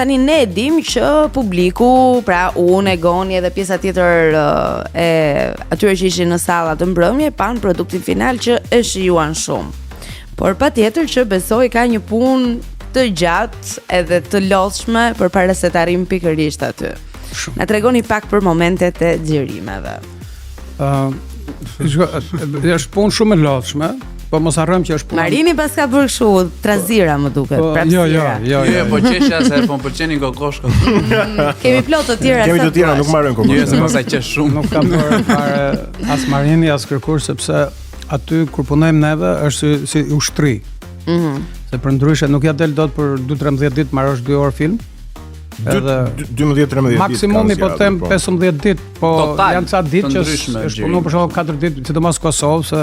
tani ne dim që publiku, pra unë, Egoni edhe pjesa tjetër e atyre që ishin në salla të mbrëmje, pan produktin final që e shijuan shumë. Por patjetër që besoj ka një punë të gjatë edhe të lodhshme përpara se të arrijmë pikërisht aty. Na tregoni pak për momentet e xhirimeve. Është punë shumë e lodhshme, po mos harrojmë që është punë. Marini pas ka bërë kështu trazira më duket, prapësira. Jo, po qeshja se po pëlqenin kokoshko. Kemi plot të tjera. Kemi të tjera, nuk marrën kokoshko. Jo, se mos ai qesh shumë. Nuk kam bërë fare as Marini as kërkur sepse aty kur punojmë neve është si ushtri. Se për ndryshe nuk ja del dot për 2-13 ditë marrësh 2 orë film. Edhe 12-13 ditë. Maksimumi po them 15 ditë, po janë ca ditë që është punuar për shkak 4 ditë, sidomos Kosovë se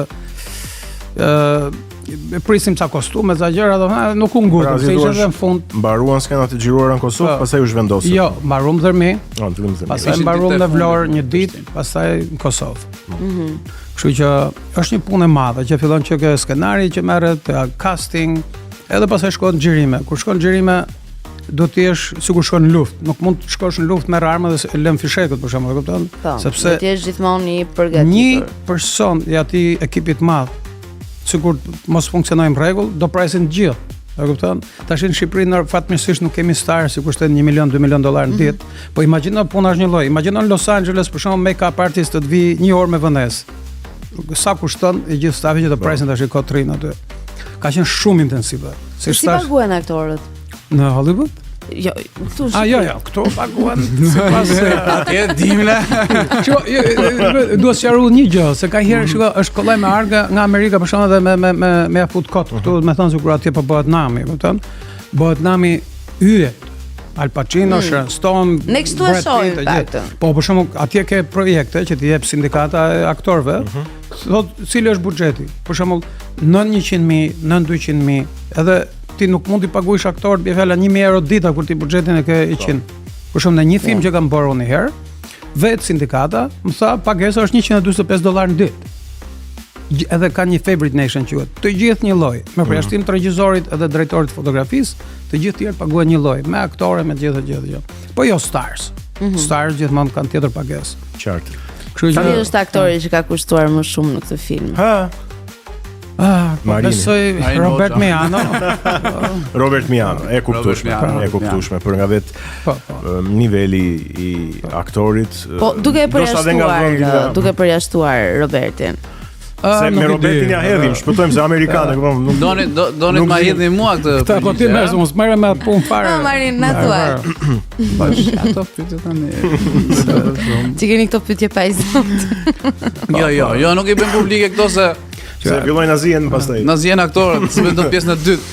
e prisim ca kostume, ca gjëra, domethënë nuk u ngurtëm, se ishte edhe në fund. Mbaruan skenat e xhiruara në Kosovë, pastaj u zhvendosën. Jo, mbaruam dhërmi. Pastaj mbaruam në Vlorë një ditë, pastaj në Kosovë. Kështu që është një punë e madhe që fillon që ke skenari që merret, casting, edhe pastaj shkon xhirime. Kur shkon xhirime do të jesh sikur shkon në luftë. Nuk mund të shkosh në luftë me armë dhe lëm fishekut për shembull, e kupton? Sepse ti je gjithmonë i përgatitur. Një person i atij ekipit të madh, sikur mos funksionojnë në rregull, do presin të gjithë. E kupton? Tash në Shqipëri fatmirësisht nuk kemi star si kushton $1 milion, $2 milion në ditë, po imagjino puna është një lloj. Imagjino në Los Angeles për shembull make-up artist të vi 1 orë me vënesë. Sa kushton e gjithë stafi që të presin tash kotrin aty. Ka qenë shumë intensive. Si paguhen aktorët? Në Hollywood? Jo, këtu. Jo, këtu paguhen sipas atje dimle. Duhet sqaruar një gjë, se ka herë shiko, është kollaj me arga nga Amerika për shkak edhe me afut kot. Këtu më thon sikur atje po bëhet nami, kupton? Bëhet nami yje. Al Pacino, Sharon Stone, ne kështu e shohim këtë. Po për shembull, atje ke projekte që t'i jep sindikata e aktorëve. Thot cili është buxheti. Për shembull, 900.000, 900.000, edhe ti nuk mund t'i paguash aktorët me fjala €1.000 dita kur ti buxhetin e ke 100. Për shembull, në një film që kam bërë unë një herë, vetë sindikata më tha pagesa është $145 në ditë. Edhe ka një favorite nation quhet. Të gjithë një lloj, me përjashtim të regjisorit edhe drejtorit të fotografisë, të gjithë tjerë paguhen një lloj, me aktorë, me gjithë. Po jo stars. Stars gjithmonë kanë tjetër pagesë. Qartë. Kështu që është aktori që ka kushtuar më shumë në këtë film. Besoj Robert Miano. Robert Miano, e kuptueshme, për nga vetë niveli i aktorit. Po duke përjashtuar Robertin. Se me Robertin ja hedhim, shpëtojmë se amerikanë, kupton. Donit ma hedhni mua këtë. Këta po ti më mos merrem me punë fare. Marin na thuaj. Ato pyetje tani. Ti keni këto pyetje pa i zot. Jo, nuk i bën publike këto se fillojnë na zihen pastaj. Na zihen aktorët, si do pjesën e dytë.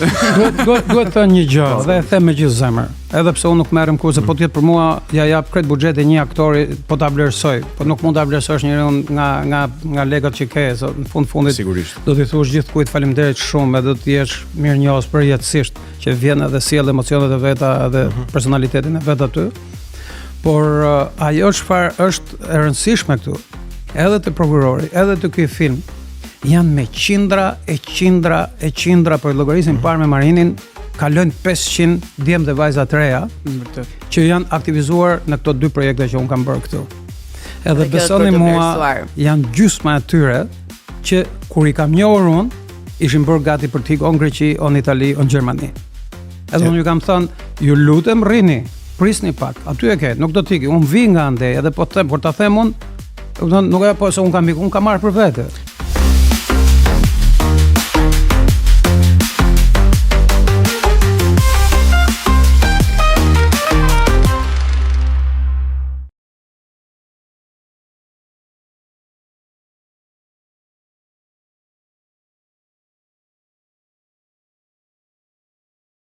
Duhet të thënë një gjë, dhe e them me gjithë zemër. Edhe pse unë nuk merrem kurse po tjetë për mua ja jap krejt buxhetin një aktori po ta vlerësoj, po nuk mund ta vlerësosh njërin nga legat që ke, so në fundit sigurisht do t'i thuash gjithkujt faleminderit shumë, edhe do të jesh mirënjohës përjetësisht që vjen edhe sjell emocionet e veta edhe personalitetin e vet aty. Por ajo çfarë është e rëndësishme këtu, edhe te prokurori, edhe te ky film, janë me qindra për llogarisin parë me Marinin, kalojnë 500 djemë dhe vajza të reja që janë aktivizuar në këto 2 projekte që unë kam bërë këtu. Edhe besoni mua, janë gjysma e tyre që kur i kam njohur unë, ishin bërë gati për t'ik o në Greqi, o në Itali, o në Gjermani. Edhe unë ju kam thënë, ju lutem rrini, prisni pak, aty e ke, nuk do t'iki, unë vi nga ndej, edhe por ta them unë, nuk e po se unë kam marrë për vete.